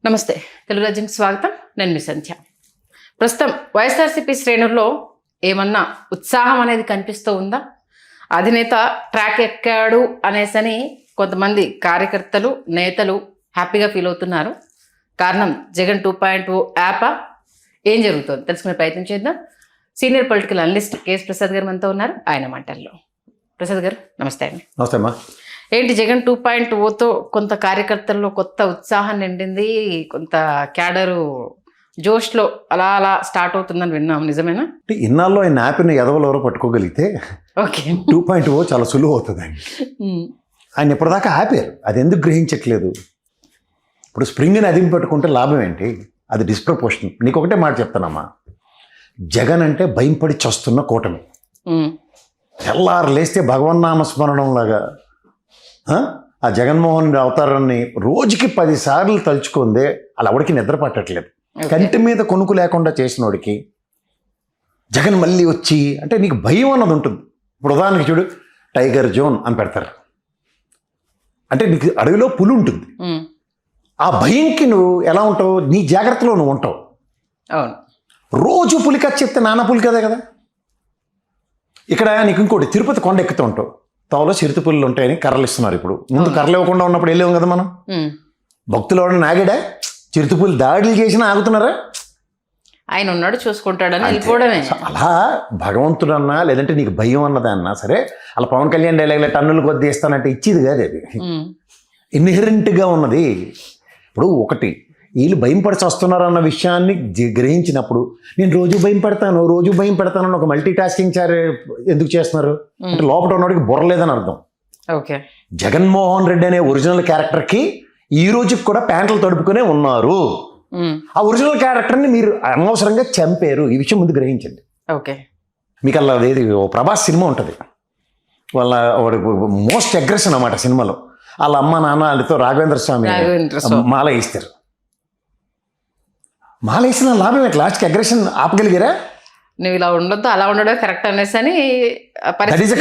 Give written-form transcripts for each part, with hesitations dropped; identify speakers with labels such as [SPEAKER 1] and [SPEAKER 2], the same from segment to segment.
[SPEAKER 1] నమస్తే, తెలుగు రాజ్యంకి స్వాగతం. నేను మీ సంధ్య. ప్రస్తుతం వైఎస్ఆర్సీపీ శ్రేణుల్లో ఏమన్నా ఉత్సాహం అనేది కనిపిస్తూ ఉందా? అధినేత ట్రాక్ ఎక్కాడు అనేసని కొంతమంది కార్యకర్తలు, నేతలు హ్యాపీగా ఫీల్ అవుతున్నారు. కారణం జగన్ 2.0 యాపా? ఏం జరుగుతుంది తెలుసుకునే ప్రయత్నం చేద్దాం. Senior political analyst KS Prasad గారు మనతో ఉన్నారు. ఆయన మాటల్లో. ప్రసాద్ గారు నమస్తే అండి.
[SPEAKER 2] నమస్తే అమ్మా.
[SPEAKER 1] ఏంటి జగన్ 2.0తో కొంత కార్యకర్తల్లో కొత్త ఉత్సాహం నిండింది, కొంత క్యాడరు జోష్లో అలా అలా స్టార్ట్ అవుతుందని విన్నాం, నిజమేనా?
[SPEAKER 2] ఇన్నాళ్ళు ఆయన యాప్ని ఎదవలు ఎవరో పట్టుకోగలిగితే
[SPEAKER 1] ఓకే
[SPEAKER 2] 2.0 చాలా సులువు అవుతుంది ఆయన. ఆయన ఇప్పటిదాకా ఆపారు, అది ఎందుకు గ్రహించట్లేదు? ఇప్పుడు స్ప్రింగ్ని అదిమి పెట్టుకుంటే లాభం ఏంటి? అది డిస్ప్రపోర్షన్. నీకు ఒకటే మాట చెప్తానమ్మా, జగన్ అంటే భయంపడి చస్తున్న కూటమి. తెల్లారు లేస్తే భగవన్నామస్మరణం లాగా ఆ జగన్మోహన్ అవతారాన్ని రోజుకి 10 సార్లు తలుచుకుందే అలా ఎవడికి నిద్ర పట్టట్లేదు. కంటి మీద కొనుక్కు లేకుండా చేసినోడికి జగన్ మళ్ళీ వచ్చి అంటే నీకు భయం అన్నది ఉంటుంది. ఇప్పుడు ఉదాహరణకి చూడు, టైగర్ జోన్ అని పెడతారు, అంటే నీకు అడవిలో పులి ఉంటుంది. ఆ భయంకి నువ్వు ఎలా ఉంటావు? నీ జాగ్రత్తలో నువ్వు ఉంటావు. రోజు పులి కథ చెప్తే నాన్న పులి కదే కదా. ఇక్కడ నీకు ఇంకోటి, తిరుపతి కొండ ఎక్కుతూ ఉంటావు, తోలో చిరుత పుల్లు ఉంటాయని కర్రలు ఇస్తున్నారు. ఇప్పుడు ముందు కర్రలు ఇవ్వకుండా ఉన్నప్పుడు వెళ్ళాము కదా మనం. భక్తులు ఎవడన్నా నాగాడా? చిరుత పుల్లు దాడులు చేసినా ఆగుతున్నారా?
[SPEAKER 1] ఆయన ఉన్నాడు చూసుకుంటాడని వెళ్ళిపోవడమే.
[SPEAKER 2] అలా భగవంతుడన్నా లేదంటే నీకు భయం అన్నదా అన్నా సరే, అలా పవన్ కళ్యాణ్ డైలాగ్లో టన్నులు కొద్ది ఇస్తానంటే ఇచ్చేది కాదు, అది ఇన్హెరెంట్గా ఉన్నది. ఇప్పుడు ఒకటి, వీళ్ళు భయం పడి వస్తున్నారు అన్న విషయాన్ని గ్రహించినప్పుడు నేను రోజు భయం పెడతాను అని ఒక మల్టీ టాస్కింగ్ ఎందుకు చేస్తున్నారు అంటే లోపల ఉన్నవాడికి బుర్రలేదని అర్థం.
[SPEAKER 1] ఓకే,
[SPEAKER 2] జగన్మోహన్ రెడ్డి అనే ఒరిజినల్ క్యారెక్టర్కి ఈ రోజుకి కూడా ప్యాంట్లు తడుపుకునే ఉన్నారు. ఆ ఒరిజినల్ క్యారెక్టర్ని మీరు అనవసరంగా చంపారు. ఈ విషయం ముందు గ్రహించండి.
[SPEAKER 1] ఓకే,
[SPEAKER 2] మీకు అలా ఏది ప్రభాస్ సినిమా ఉంటుంది, వాళ్ళ మోస్ట్ అగ్రెషన్ అన్నమాట సినిమాలో. వాళ్ళ అమ్మ నాన్న వాళ్ళతో రాఘవేంద్ర స్వామి మాల వేస్తారు. మాల వేసిన లాభం ఏంటి? లాస్ట్కి అగ్రెషన్ ఆపగలిగారా?
[SPEAKER 1] నువ్వు ఇలా ఉండొద్దు, అలా ఉండడం కరెక్ట్ అనేసి అని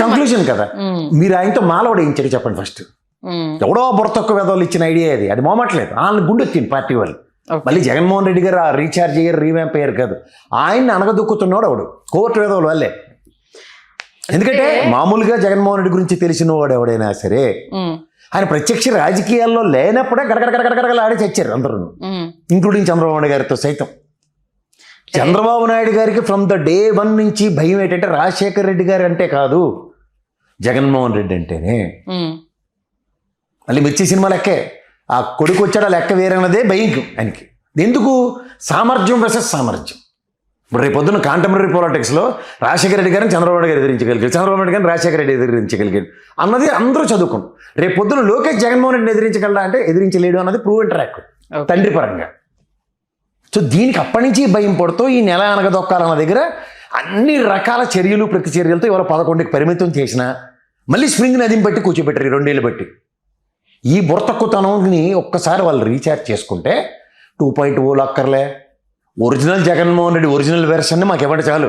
[SPEAKER 2] కంక్లూజన్ కదా. మీరు ఆయనతో మాల వేయించారు చెప్పండి ఫస్ట్. ఎవడో బుర్రతొక్క వేదవాళ్ళు ఇచ్చిన ఐడియా అది మోమట్లేదు. వాళ్ళని గుండె వచ్చింది పార్టీ వాళ్ళు. మళ్ళీ జగన్మోహన్ రెడ్డి గారు ఆ రీఛార్జ్ అయ్యారు, రీవ్యాంప్ అయ్యారు కాదు, ఆయన్ని అనగదొక్కుతున్నాడు అవడు కోర్టు వేదవాళ్ళు వాళ్ళే. ఎందుకంటే మామూలుగా జగన్మోహన్ రెడ్డి గురించి తెలిసిన వాడు ఎవడైనా సరే ఆయన ప్రత్యక్ష రాజకీయాల్లో లేనప్పుడే గడగడగడగడగడగలు ఆడి చచ్చారు అందరూ, ఇంక్లూడింగ్ చంద్రబాబు నాయుడు గారితో సైతం. చంద్రబాబు నాయుడు గారికి ఫ్రమ్ ద డే 1 నుంచి భయం ఏంటంటే రాజశేఖర్ రెడ్డి గారు అంటే కాదు, జగన్మోహన్ రెడ్డి అంటేనే. మళ్ళీ మిర్చి సినిమా లెక్కే, ఆ కొడుకు వచ్చాడు లెక్క వేరన్నదే భయం ఆయనకి. ఎందుకు? సామర్థ్యం వర్సెస్ సామర్థ్యం. ఇప్పుడు రేపు పొద్దున్న కాంటెంపరీ పాలిటిక్స్లో రాజశేఖర రెడ్డి గారిని చంద్రబాబు నాయుడు గారు ఎదిరించగలిగారు, చంద్రబాబు నాయుడు గారిని రాజశేఖర రెడ్డి ఎదిరించగలిగారు అన్నది అందరూ చదువుకోండి. రేపు పొద్దున్న లోకేష్ జగన్మోహన్ రెడ్డిని ఎదిరించగలడా అంటే ఎదిరించలేడు అన్నది ప్రూవెన్ ట్రాక్ తండ్రి పరంగా. సో దీనికి అప్పటి నుంచి భయం పడుతూ ఈ నెల అనగదొక్కాలన్న దగ్గర అన్ని రకాల చర్యలు ప్రతి చర్యలతో ఇవాళ 11కి పరిమితం చేసినా మళ్ళీ స్ప్రింగ్ నదిని బట్టి కూర్చోబెట్టారు 2 ఏళ్ళు బట్టి. ఈ బుర్రతక్కుతనాన్ని ఒక్కసారి వాళ్ళు రీఛార్జ్ చేసుకుంటే 2.0 అక్కర్లే, ఒరిజినల్ జగన్మోహన్ రెడ్డి ఒరిజినల్ వెర్షన్ని మాకు ఇవ్వండి చాలు.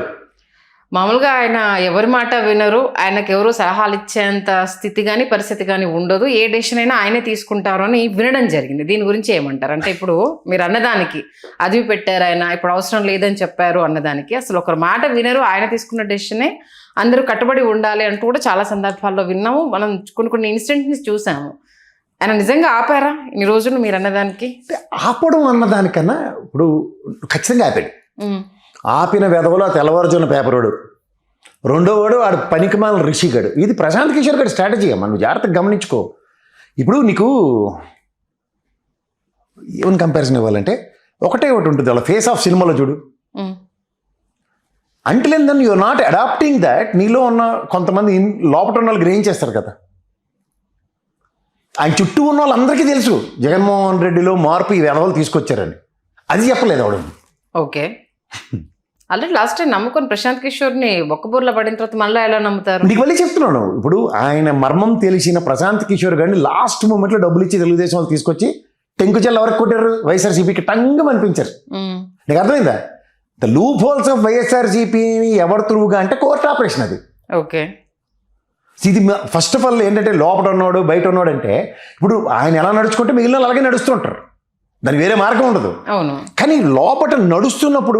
[SPEAKER 1] మామూలుగా ఆయన ఎవరి మాట వినరు, ఆయనకు ఎవరు సలహాలు ఇచ్చేంత స్థితి కానీ పరిస్థితి కానీ ఉండదు, ఏ డెసిషన్ అయినా ఆయనే తీసుకుంటారు అని వినడం జరిగింది. దీని గురించి ఏమంటారు? అంటే ఇప్పుడు మీరు అన్నదానికి అది పెట్టారు, ఆయన ఇప్పుడు అవసరం లేదని చెప్పారు అన్నదానికి అసలు ఒకరి మాట వినరు, ఆయన తీసుకున్న డెసిషనే అందరూ కట్టుబడి ఉండాలి అంటూ కూడా చాలా సందర్భాల్లో విన్నాము. మనం కొన్ని ఇన్సిడెంట్ని చూసాము. ఆయన నిజంగా ఆపారా ఇన్ని రోజులు మీరు అన్నదానికి?
[SPEAKER 2] ఆపడం అన్నదానికన్నా ఇప్పుడు ఖచ్చితంగా ఆపాడు. ఆపిన వెధవలో తెల్లవారుజున్న పేపరోడు, రెండోవాడు ఆడు పనికిమాల రిషిగాడు. ఇది ప్రశాంత్ కిషోర్ గారి స్ట్రాటజీ అమ్మా, నువ్వు జాగ్రత్తగా గమనించుకో. ఇప్పుడు నీకు ఏమని కంపారిజన్ ఇవ్వాలంటే ఒకటే ఒకటి ఉంటుంది, వాళ్ళ ఫేస్ ఆఫ్ సినిమాలో చూడు. Until and then you are not adapting that, నీలో ఉన్న కొంతమంది లోపల ఉన్న వాళ్ళు గ్రహించేస్తారు కదా. ఆయన చుట్టూ ఉన్న వాళ్ళందరికీ తెలుసు జగన్మోహన్ రెడ్డిలో మార్పు ఈ వెధవలు తీసుకొచ్చారని, అది చెప్పలేదు అవడం.
[SPEAKER 1] ఓకే, ఆల్రెడీ లాస్ట్ టైం నమ్ముకొని ప్రశాంత్ కిషోర్ని బొక్కబూర్లో పడిన తర్వాత మళ్ళీ ఎలా నమ్ముతారు?
[SPEAKER 2] నీకు మళ్ళీ చెప్తున్నాను, ఇప్పుడు ఆయన మర్మం తెలిసిన ప్రశాంత్ కిషోర్ గారిని లాస్ట్ మూమెంట్లో డబ్బులు ఇచ్చి తెలుగుదేశం వాళ్ళు తీసుకొచ్చి టెంకుచెల్ల ఎవరికి కొట్టారు? వైఎస్ఆర్సీపీకి టంగం అనిపించారు. నీకు అర్థమైందా? ద లూప్ హోల్స్ ఆఫ్ వైఎస్ఆర్సీపీని ఎవరు త్రూగా అంటే కోర్టు ఆపరేషన్ అది.
[SPEAKER 1] ఓకే,
[SPEAKER 2] ఇది ఫస్ట్ ఆఫ్ ఆల్ ఏంటంటే లోపల ఉన్నాడు బయట ఉన్నాడు అంటే ఇప్పుడు ఆయన ఎలా నడుచుకుంటే మిగిలిన అలాగే నడుస్తుంటారు. దానికి వేరే మార్గం ఉండదు.
[SPEAKER 1] అవును.
[SPEAKER 2] కానీ లోపల నడుస్తున్నప్పుడు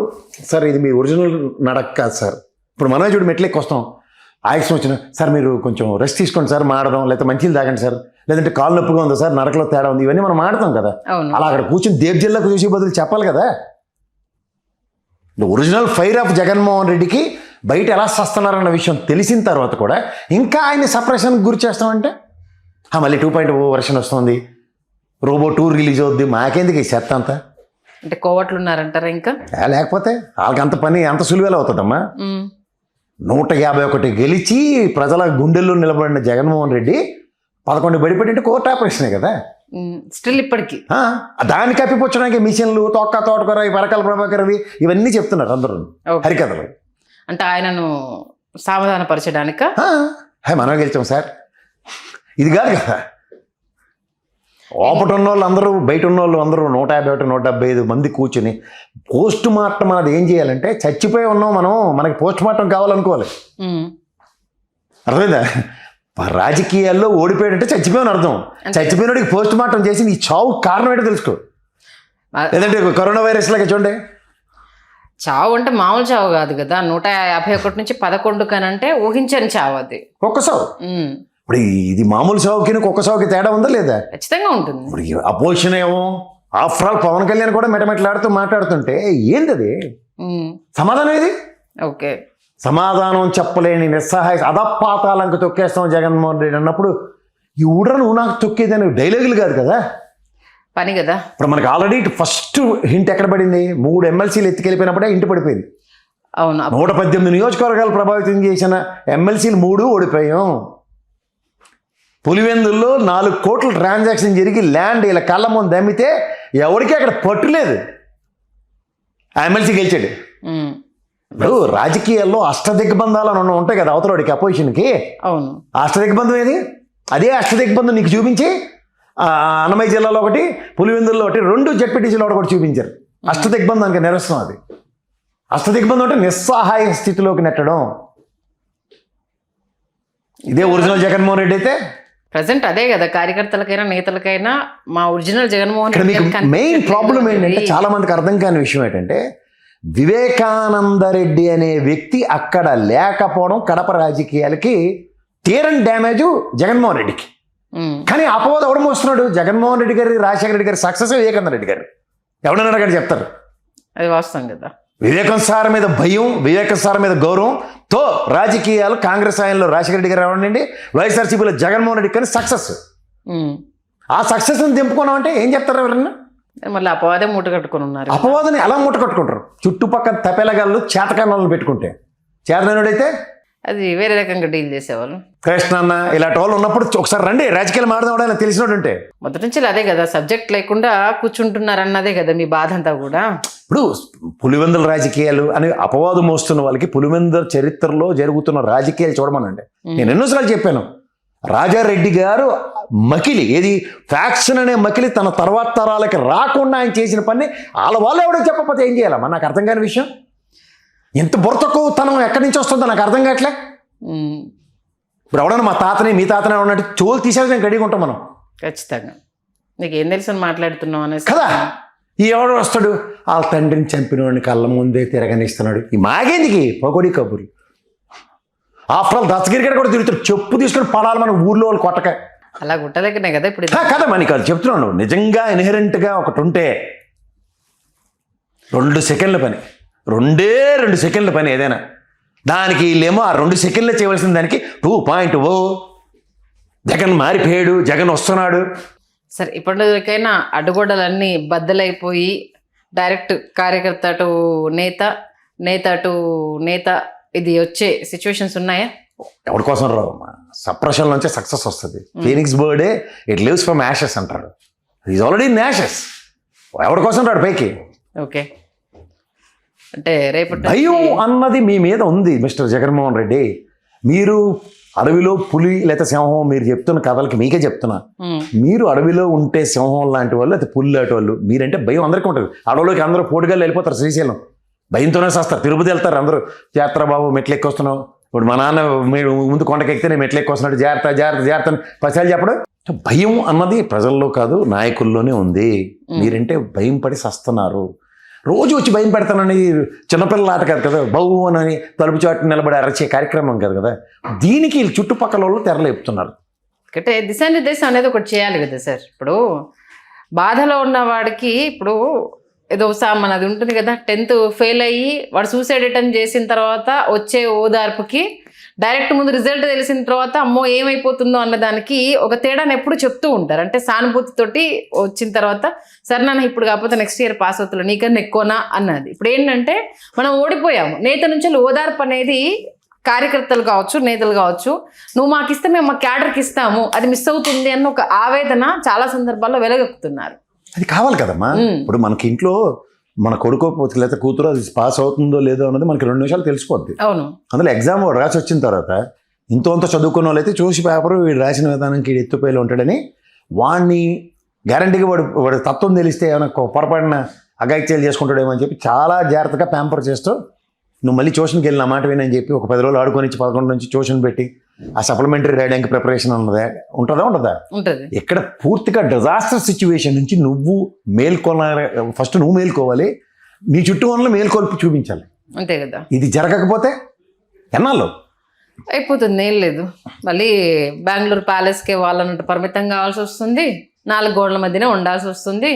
[SPEAKER 2] సార్ ఇది మీ ఒరిజినల్ నడక కాదు సార్. ఇప్పుడు మనమే చూడు మెట్లెక్కి వస్తాం, ఆయాసం వచ్చిన సార్ మీరు కొంచెం రెస్ట్ తీసుకోండి సార్ మాడదాం, లేకపోతే మంచిలు తాగండి సార్, లేదంటే కాళ్ళు నొప్పిగా ఉందా సార్, నడకలో తేడా ఉంది, ఇవన్నీ మనం మాడతాం కదా. అలా అక్కడ కూర్చొని దేవ్జిల్లాకు చూసే బదులు చెప్పాలి కదా. ఒరిజినల్ ఫైర్ ఆఫ్ జగన్మోహన్ రెడ్డికి బయట ఎలా సస్తున్నారన్న విషయం తెలిసిన తర్వాత కూడా ఇంకా ఆయన సప్రెషన్కి గురి చేస్తామంటే మళ్ళీ 2.0 వర్షన్ వస్తుంది, రోబో 2 రిలీజ్ అవుద్ది, మాకెందుకు ఈ చెత్త అంతా
[SPEAKER 1] అంటే కోవట్లు ఉన్నారంటారా ఇంకా?
[SPEAKER 2] లేకపోతే వాళ్ళకి అంత పని అంత సులువేలా అవుతుందమ్మా. 151 గెలిచి ప్రజల గుండెల్లో నిలబడిన జగన్మోహన్ రెడ్డి 11 బడిపెట్టి కోర్టు ఆపరేషనే కదా
[SPEAKER 1] స్టిల్ ఇప్పటికీ.
[SPEAKER 2] దాన్ని కప్పిపుచ్చడానికి మిషన్లు తోటకూర పరకాల ప్రభాకర్ ఇవన్నీ చెప్తున్నారు అందరూ హరికథలు.
[SPEAKER 1] అంటే ఆయనను సమాధానపరచడానిక
[SPEAKER 2] మనమే గెలిచాం సార్, ఇది కాదు కదా. లోపట ఉన్న వాళ్ళు అందరూ బయట ఉన్న వాళ్ళు అందరూ 151 175 మంది కూర్చుని పోస్ట్ మార్టం అనేది ఏం చేయాలంటే చచ్చిపోయి ఉన్నాం మనం, మనకి పోస్ట్ మార్టం కావాలనుకోవాలి. అర్థమైందా? రాజకీయాల్లో ఓడిపోయాడంటే చచ్చిపోయాను అర్థం. చచ్చిపోయినోడికి పోస్ట్ మార్టం చేసి నీ చావు కారణం ఏంటో తెలుసుకో. లేదంటే కరోనా వైరస్ లాగా చూడండి,
[SPEAKER 1] చావు అంటే మామూలు చావు కాదు కదా. 151 నుంచి 11 కనంటే ఊహించని చావు అది.
[SPEAKER 2] ఒక్క సావు. ఇప్పుడు ఇది మామూలు సావుకి ఒక్క సావుకి తేడా ఉందా లేదా?
[SPEAKER 1] ఖచ్చితంగా ఉంటుంది.
[SPEAKER 2] ఇప్పుడు అపోజిషన్ ఏమో ఆఫ్టర్ ఆల్ పవన్ కళ్యాణ్ కూడా మెటమెట్లాడుతూ మాట్లాడుతుంటే ఏంది అది సమాధానం ఏది?
[SPEAKER 1] ఓకే,
[SPEAKER 2] సమాధానం చెప్పలేని నిస్సహాయ అధపాతాలంక తొక్కేస్తాం జగన్మోహన్ రెడ్డి అన్నప్పుడు ఈ ఊడ్ర నువ్వు నాకు తొక్కేదని డైలాగులు కాదు కదా,
[SPEAKER 1] పని కదా.
[SPEAKER 2] ఇప్పుడు మనకి ఆల్రెడీ ఫస్ట్ హింట్ ఎక్కడ పడింది? 3 ఎమ్మెల్సీలు ఎత్తుకెళ్ళిపోయినప్పుడే ఇంటి పడిపోయింది.
[SPEAKER 1] అవును,
[SPEAKER 2] 118 నియోజకవర్గాలు ప్రభావితం చేసిన ఎమ్మెల్సీలు 3 ఓడిపోయాం. పులివెందుల్లో 4 కోట్ల ట్రాన్సాక్షన్ జరిగి ల్యాండ్ ఇలా కళ్ళ ముందు అమ్మితే ఎవరికి అక్కడ పట్టులేదు, ఆ ఎమ్మెల్సీ గెలిచాడు. ఇప్పుడు రాజకీయాల్లో అష్టదిగ్బంధాలు అని ఉంటాయి కదా అవతలవాడికి అపోజిషన్కి.
[SPEAKER 1] అవును,
[SPEAKER 2] అష్టదిగ్బంధం ఏది? అదే అష్టదిగ్బంధం నీకు చూపించి అన్నమయ్య జిల్లాలో ఒకటి, పులివెందుల్లో ఒకటి, 2 జడ్పీటీసీలో ఒకటి చూపించారు. అష్టదిగ్బంధానికి నిరసనం అది. అష్టదిగ్బంధం అంటే నిస్సహాయ స్థితిలోకి నెట్టడం. ఇదే ఒరిజినల్ జగన్మోహన్ రెడ్డి అయితే
[SPEAKER 1] ప్రజెంట్ అదే కదా. కార్యకర్తలకైనా నేతలకైనా మా original Jaganmohan Reddy.
[SPEAKER 2] Main problem ఏంటంటే చాలా మందికి అర్థం కాని విషయం ఏంటంటే వివేకానంద రెడ్డి అనే వ్యక్తి అక్కడ లేకపోవడం కడప రాజకీయాలకి తీరని డ్యామేజ్ జగన్మోహన్ రెడ్డికి. కానీ అపవాదం ఎవడు మోస్తున్నాడు? జగన్మోహన్ రెడ్డి గారి, రాజశేఖర రెడ్డి గారి సక్సెస్ వివేకానంద రెడ్డి గారు. ఎవడన్నా అక్కడ చెప్తారు,
[SPEAKER 1] అది వాస్తవం కదా.
[SPEAKER 2] వివేకం సార్ మీద భయం, వివేకం సార్ మీద గౌరవంతో రాజకీయాలు కాంగ్రెస్ ఆయనలో రాజశేఖర రెడ్డి గారు రావండి, వైఎస్ఆర్సీపీలో జగన్మోహన్ రెడ్డి కానీ సక్సెస్. ఆ సక్సెస్ని దింపుకున్నామంటే ఏం చెప్తారు ఎవరన్నా?
[SPEAKER 1] మళ్ళీ అపవాదం మూట కట్టుకుని ఉన్నారు.
[SPEAKER 2] అపవాదాన్ని ఎలా మూట కట్టుకుంటారు? చుట్టుపక్కల తపెలగాళ్ళు చేతకాలను పెట్టుకుంటే, చేతనోడైతే
[SPEAKER 1] అది వేరే రకంగా డీల్ చేసేవాళ్ళు.
[SPEAKER 2] కృష్ణన్న ఇలాంటి వాళ్ళు ఉన్నప్పుడు ఒకసారి రండి రాజకీయాలు మాడదాం తెలిసినోడు ఉంటే.
[SPEAKER 1] మొదటి నుంచి అదే కదా, సబ్జెక్ట్ లేకుండా కూర్చుంటున్నారు అన్నదే కదా మీ బాధ అంతా కూడా.
[SPEAKER 2] ఇప్పుడు పులివెందుల రాజకీయాలు అని అపవాదం మోస్తున్న వాళ్ళకి పులివెందుల చరిత్రలో జరుగుతున్న రాజకీయాలు చూడమనండి. నేను ఎన్నోసార్లు చెప్పాను, రాజారెడ్డి గారు మకిలి ఏది ఫ్యాక్షన్ అనే మకిలి తన తర్వాత తరాలకి రాకుండా ఆయన చేసిన పని వాళ్ళు ఎవడో చెప్పకపోతే ఏం చేయాలమ్మా? నాకు అర్థం కాని విషయం. ఎంత బుర్రతకు తనం ఎక్కడి నుంచి వస్తుందో నాకు అర్థం కావట్లే. ఇప్పుడు ఎవడన్నా మా తాతని మీ తాతనే ఉన్నట్టు చోలు తీసేది నేను గడిగా ఉంటాం మనం.
[SPEAKER 1] ఖచ్చితంగా నీకేం తెలుసు అని మాట్లాడుతున్నావు అనేసి
[SPEAKER 2] కదా. ఈ ఎవడు వస్తాడు వాళ్ళ తండ్రిని చంపినవాడిని కళ్ళ ముందే తిరగనిస్తున్నాడు, ఈ మాగేందుకి పకోడీ కబుర్లు. ఆఫ్టర్ ఆల్ దత్తగిరి కూడా తిరుగుతాడు, చెప్పు తీసుకొని పడాలి మన ఊర్లో వాళ్ళు కొట్టక.
[SPEAKER 1] అలా గుట్టలేకనే కదా ఇప్పుడు
[SPEAKER 2] కదా మనకి అది చెప్తున్నాను. నిజంగా ఇన్హెరెంట్గా ఒకటి ఉంటే 2 సెకండ్ల పని, 2 సెకండ్ల పని ఏదైనా, దానికి వీళ్ళేమో ఆ 2 సెకండ్లే చేయవలసిన దానికి 2.0 జగన్ మారిపోయాడు, జగన్ వస్తున్నాడు.
[SPEAKER 1] సరే, ఇప్పటికైనా అడ్డుగోడలన్నీ బద్దలైపోయి డైరెక్ట్ కార్యకర్త టు నేత, నేత టు నేత ఇది వచ్చే సిచ్యువేషన్స్ ఉన్నాయా?
[SPEAKER 2] ఎవరి కోసం రావు, సప్రెషన్ నుంచే సక్సెస్ వస్తుంది. ఫీనిక్స్ బర్డే ఇట్ లివ్స్ ఫ్రమ్ యాషెస్ అంటారు. Is already in ashes. ఎవరి కోసం రాడు పైకి.
[SPEAKER 1] ఓకే, అంటే రేపటి
[SPEAKER 2] భయం అన్నది మీ మీద ఉంది మిస్టర్ జగన్మోహన్ రెడ్డి. మీరు అడవిలో పులి లేదా సింహం, మీరు చెప్తున్న కథలకి మీకే చెప్తున్నా, మీరు అడవిలో ఉంటే సింహం లాంటి వాళ్ళు లేదా పులి లాంటి వాళ్ళు. మీరంటే భయం అందరికీ ఉంటుంది. అడవిలోకి అందరూ పోటుగాళ్ళు వెళ్ళిపోతారు, శ్రీశైలం భయంతోనే చేస్తారు. తిరుపతి వెళ్తారు అందరూ, జాగ్రత్త బాబు మెట్లు ఎక్కొస్తున్నావు. ఇప్పుడు మా నాన్న మీరు ముందు కొండకెక్కితే నేను మెట్లు ఎక్కొస్తున్నాడు, జాగ్రత్త జాగ్రత్త జాగ్రత్త అని 10 సార్లు చెప్పడం భయం అన్నది ప్రజల్లో కాదు, నాయకుల్లోనే ఉంది. మీరంటే భయం పడి సస్తున్నారు. రోజు వచ్చి భయం పెడతానని చిన్నపిల్లల ఆట కాదు కదా, బౌ అని తలుపు చాటు నిలబడి అరచే కార్యక్రమం కాదు కదా. దీనికి చుట్టుపక్కల వాళ్ళు తెరలేపుతున్నారు.
[SPEAKER 1] అంటే దిశానిర్దేశం అనేది ఒకటి చేయాలి కదా సార్. ఇప్పుడు బాధలో ఉన్న వాడికి ఇప్పుడు ఏదో మనది ఉంటుంది కదా, 10th ఫెయిల్ అయ్యి వాడు సూసైడ్ అటెంప్ట్ చేసిన తర్వాత వచ్చే ఓదార్పుకి డైరెక్ట్ ముందు రిజల్ట్ తెలిసిన తర్వాత అమ్మో ఏమైపోతుందో అన్నదానికి ఒక తేడాను ఎప్పుడు చెప్తూ ఉంటారు. అంటే సానుభూతితోటి వచ్చిన తర్వాత సరే నాన్న ఇప్పుడు కాకపోతే నెక్స్ట్ ఇయర్ పాస్ అవుతున్నా నీకన్నా ఎక్కువనా అన్నది. ఇప్పుడు ఏంటంటే మనం ఓడిపోయాము, నేత నుంచి ఓదార్పు అనేది కార్యకర్తలు కావచ్చు, నేతలు కావచ్చు, నువ్వు మాకు ఇస్తే మేము మా క్యాడర్కి ఇస్తాము, అది మిస్ అవుతుంది అన్న ఒక ఆవేదన చాలా సందర్భాల్లో వెలగెక్కుతున్నారు.
[SPEAKER 2] అది కావాలి కదమ్మా. ఇప్పుడు మనకి ఇంట్లో మన కొడుకో లేదా కూతురు అది పాస్ అవుతుందో లేదో అన్నది మనకి 2 నిమిషాలు తెలిసిపోద్ది.
[SPEAKER 1] అవును.
[SPEAKER 2] అందులో ఎగ్జామ్ వాడు రాసి వచ్చిన తర్వాత ఇంత చదువుకున్న వాళ్ళు అయితే చూసి పేపర్ వీడు రాసిన విధానానికి ఎత్తుపైలు ఉంటాడని వాడిని గ్యారంటీగా వాడు తత్వం తెలిస్తే ఏమైనా పొరపాటున అగాయిత్యాలు చేసుకుంటాడేమో అని చెప్పి చాలా జాగ్రత్తగా ప్యాంపర్ చేస్తూ నువ్వు మళ్ళీ ట్యూషన్కి వెళ్ళిన మాట వినని చెప్పి ఒక 10 రోజులు ఆడుకొని 11 నుంచి ట్యూషన్ పెట్టి ఆ సప్లిమెంటరీ రైడింగ్ ప్రిపరేషన్ అన్నదా ఉంటుందా? ఇక్కడ పూర్తిగా డిజాస్టర్ సిచ్యువేషన్ నుంచి నువ్వు ఫస్ట్ నువ్వు మేల్కోవాలి, నీ చుట్టూ వాళ్ళని మేల్కొల్పి చూపించాలి.
[SPEAKER 1] అంతే కదా.
[SPEAKER 2] ఇది జరగకపోతే ఎన్నాళ్ళు
[SPEAKER 1] అయిపోతుంది, ఏం లేదు. మళ్ళీ బెంగళూరు ప్యాలెస్కి వాళ్ళన్నట్టు పరిమితం కావాల్సి వస్తుంది, 4 గోడల మధ్యనే ఉండాల్సి వస్తుంది.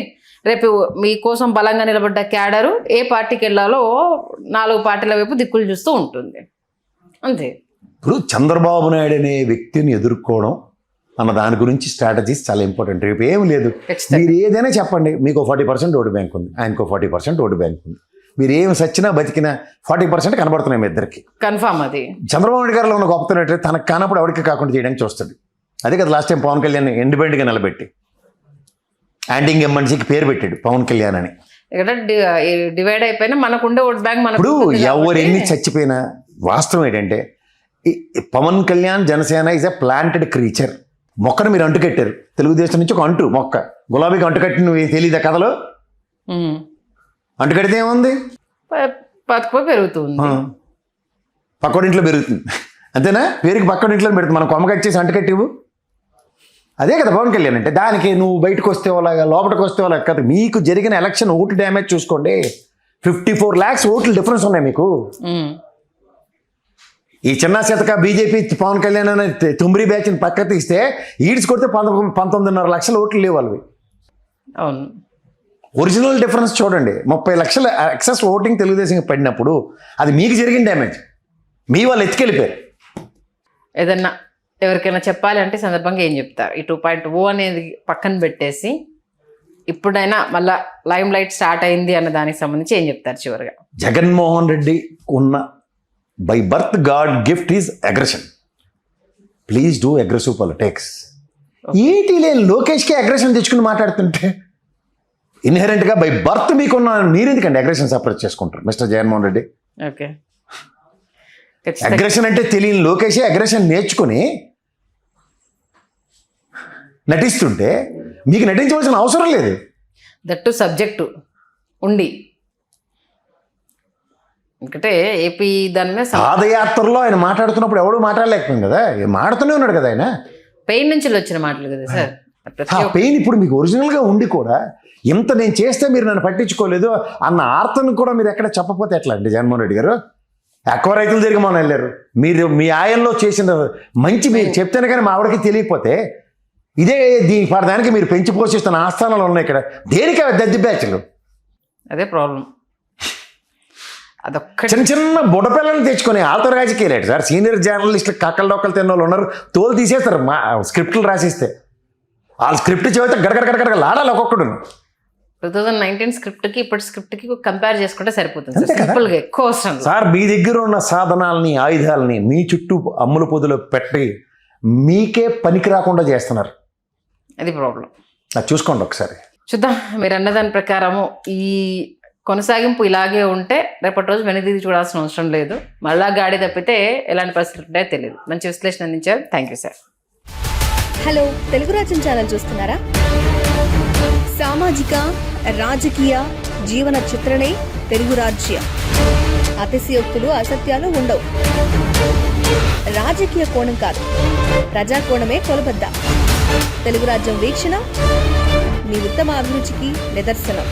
[SPEAKER 1] రేపు మీకోసం బలంగా నిలబడ్డ క్యాడరు ఏ పార్టీకి వెళ్ళాలో 4 పార్టీల వైపు దిక్కులు చూస్తూ ఉంటుంది. అంతే.
[SPEAKER 2] ఇప్పుడు చంద్రబాబు నాయుడు అనే వ్యక్తిని ఎదుర్కోవడం అన్న దాని గురించి స్ట్రాటజీస్ చాలా ఇంపార్టెంట్. రేపు ఏం లేదు, మీరు ఏదైనా చెప్పండి, మీకు 40% ఓటు బ్యాంక్ ఉంది, ఆయనకు 40% ఓటు బ్యాంక్ ఉంది. మీరు ఏమి సచ్చినా బతికినా 40% కనబడుతున్నాయి మీ ఇద్దరికి.
[SPEAKER 1] కన్ఫామ్. అది
[SPEAKER 2] చంద్రబాబు నాయుడు గారిలో ఉన్న గొప్పతనం తనకు కానప్పుడు ఎవరికి కాకుండా చేయడానికి చూస్తుంది. అదే కదా లాస్ట్ టైం పవన్ కళ్యాణ్ ఇండిపెండెంట్గా నిలబెట్టి యాంటింగ్ ఎంఎన్సీకి పేరు పెట్టాడు పవన్ కళ్యాణ్ అని.
[SPEAKER 1] ఇక్కడ డివైడ్ అయిపోయినా మనకుండే ఓట్ బ్యాంక్ మనకు.
[SPEAKER 2] ఇప్పుడు ఎవరు ఎన్ని చచ్చిపోయినా వాస్తవం ఏంటంటే Pawan Kalyan Janasena is a planted creature. మొక్కను మీరు అంటుకట్టారు, తెలుగుదేశం నుంచి ఒక మొక్క గులాబీకి అంటుకట్టి నువ్వు తెలియదా కథలో? అంటుకడితే ఏముంది,
[SPEAKER 1] పెరుగుతుంది,
[SPEAKER 2] పక్కడింట్లో పెరుగుతుంది. అంతేనా? పేరుకి పక్కడింట్లో పెడుతుంది. మనం కొమ్మ కట్ చేసి అంటుకట్టివు. అదే కదా పవన్ కళ్యాణ్ అంటే. దానికి నువ్వు బయటకు వస్తే వాళ్ళగా లోపలికి వస్తే వాళ్ళ కదా. మీకు జరిగిన ఎలక్షన్ ఓటు డ్యామేజ్ చూసుకోండి, 54 lakhs ఓట్లు డిఫరెన్స్ ఉన్నాయి మీకు. ఈ చిన్న శతక బీజేపీ పవన్ కళ్యాణ్ అనే తుమ్మిరి బ్యాచ్ని పక్క తీస్తే ఈడ్చి కొడితే 19.5 లక్షల ఓట్లు లేవు వాళ్ళవి.
[SPEAKER 1] అవును.
[SPEAKER 2] ఒరిజినల్ డిఫరెన్స్ చూడండి, 30 లక్షల ఎక్సెస్ ఓటింగ్ తెలుగుదేశం పడినప్పుడు అది మీకు జరిగిన డ్యామేజ్. మీ వాళ్ళు ఎత్తుకెళ్ళిపోయారు.
[SPEAKER 1] ఏదన్నా ఎవరికైనా చెప్పాలి అంటే సందర్భంగా ఏం చెప్తారు? ఈ 2.0 అనేది పక్కన పెట్టేసి ఇప్పుడైనా మళ్ళా లైమ్ లైట్ స్టార్ట్ అయింది అన్న దానికి సంబంధించి ఏం చెప్తారు చివరిగా?
[SPEAKER 2] జగన్మోహన్ రెడ్డి ఉన్న by birth God gift is aggression. Please do aggressive politics. ఏంటి లేని లోకేష్కే అగ్రెషన్ తెచ్చుకుని మాట్లాడుతుంటే ఇన్హెరెంట్గా బై బర్త్ మీకున్న మీరెందుకండి అగ్రెషన్ సపరేట్ చేసుకుంటారు mister Jaganmohan Reddy?
[SPEAKER 1] Okay.
[SPEAKER 2] Aggression అంటే తెలియని లోకేషే అగ్రెషన్ నేర్చుకుని నటిస్తుంటే మీకు నటించవలసిన అవసరం లేదు.
[SPEAKER 1] దట్టు సబ్జెక్టు ఉండి ఎందుకంటే ఏపీ దాని మీద
[SPEAKER 2] పాదయాత్రలో ఆయన మాట్లాడుతున్నప్పుడు ఎవడు మాట్లాడలేకపోయింది కదా, మాడుతూనే ఉన్నాడు కదా ఆయన.
[SPEAKER 1] పెయిన్ నుంచి వచ్చిన మాటలు కదా సార్.
[SPEAKER 2] పెయిన్ ఇప్పుడు మీకు ఒరిజినల్గా ఉండి కూడా ఇంత నేను చేస్తే మీరు నన్ను పట్టించుకోలేదు అన్న ఆర్తను కూడా మీరు ఎక్కడ చెప్పపోతే ఎట్లా అండి జగన్మోహన్ రెడ్డి గారు? ఎక్కువ రైతులు తిరిగి మనం వెళ్ళారు, మీరు మీ ఆయంలో చేసిన మంచి మీరు చెప్తేనే కానీ మా ఆవిడకి తెలియకపోతే ఇదే దానికి మీరు పెంచి పోషిస్తున్న ఆస్థానాలు ఉన్నాయి ఇక్కడ. దేనికి దద్ది బ్యాచ్లు?
[SPEAKER 1] అదే ప్రాబ్లం. అదొక్క
[SPEAKER 2] చిన్న చిన్న బుడపిల్లని తెచ్చుకొని వాళ్ళతో రాజకీయాలు సార్. సీనియర్ జర్నలిస్టులు కక్కలు డొక్కలు తిన్న వాళ్ళు ఉన్నారు, తోలు తీసేస్తారు మా స్క్రిప్ట్లు రాసిస్తే. వాళ్ళ స్క్రిప్ట్ చదివితే గడగడ లాడాలి ఒక్కొక్కడు.
[SPEAKER 1] 2019 స్క్రిప్ట్కి ఇప్పటి స్క్రిప్ట్కి కంపేర్ చేసుకుంటే సరిపోతుంది సింపుల్గా. ఎక్కువ అవసరం
[SPEAKER 2] సార్. మీ దగ్గర ఉన్న సాధనాలని ఆయుధాలని మీ చుట్టూ అమ్ముల పొదులో పెట్టి మీకే పనికి రాకుండా చేస్తున్నారు.
[SPEAKER 1] అది ప్రాబ్లం.
[SPEAKER 2] అది చూసుకోండి ఒకసారి.
[SPEAKER 1] చూద్దాం. మీరు అన్నదాని ప్రకారము ఈ కొనసాగింపు ఇలాగే ఉంటే రేపటి రోజు వెనుదిరిగి చూడాల్సిన అవసరం లేదు. మళ్ళా గాడి తప్పితే ఎలాంటి పరిస్థితులు ఉంటాయో తెలియదు. మంచి విశ్లేషణ అందించారు. Thank you sir.
[SPEAKER 3] Hello, Telugu రాజ్యం ఛానల్ చూస్తున్నారా? సామాజిక రాజకీయ జీవన చిత్రణే తెలుగు రాజ్యం. అతిశయోక్తులు అసత్యాలు ఉండవు. రాజకీయ కోణం కాదు, ప్రజా కోణమే కొలబద్ద. తెలుగు రాజ్యం వీక్షణ మీ ఉత్తమ అభిరుచికి నిదర్శనం.